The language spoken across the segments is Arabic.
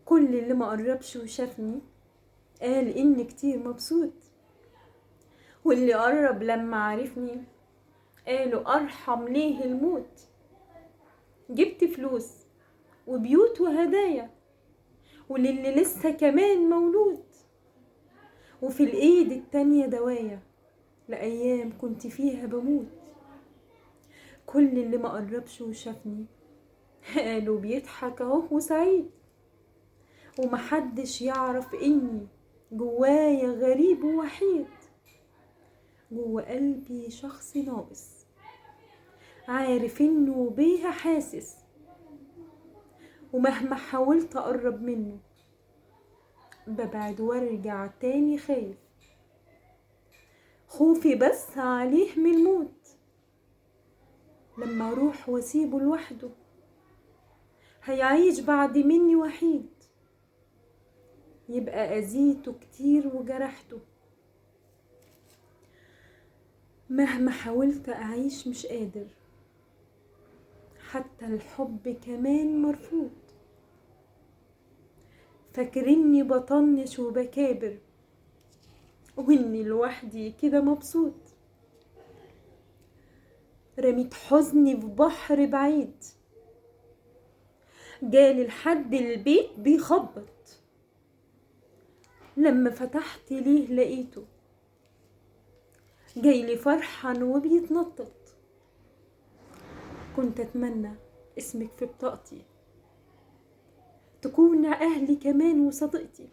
كل اللي ما قربش وشافني قال إني كتير مبسوط، واللي قرب لما عرفني قالوا أرحم ليه الموت. جبت فلوس وبيوت وهدايا وللي لسه كمان مولود، وفي الإيد التانية دوايا لأيام كنت فيها بموت. كل اللي ما قربش وشافني قالوا بيضحك اهو وسعيد، ومحدش يعرف إني جوايا غريب ووحيد. جوا قلبي شخص ناقص عارف إنه بيها حاسس، ومهما حاولت أقرب منه ببعد وارجع تاني خايف. خوفي بس عليه من الموت، لما اروح واسيبه لوحده هيعيش بعد مني وحيد، يبقى اذيته كتير وجرحته. مهما حاولت اعيش مش قادر، حتى الحب كمان مرفوض. فاكرني بطنش وبكابر واني لوحدي كده مبسوط. رميت حزني في بحر بعيد، جالي لحد البيت بيخبط. لما فتحت ليه لقيته جايلي فرحان وبيتنطط. كنت اتمنى اسمك في بطاقتي تكون اهلي كمان وصديقتي،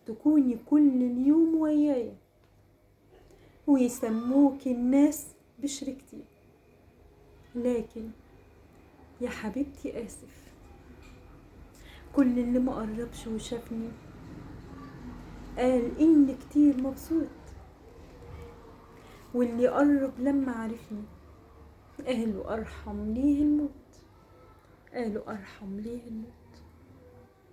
تكوني كل اليوم وياي ويسموك الناس بشركتي. لكن يا حبيبتي آسف، كل اللي ما قربش وشافني قال إني كتير مبسوط، واللي قرب لما عرفني قالوا أرحم ليه الموت. قالوا أرحم ليه الموت.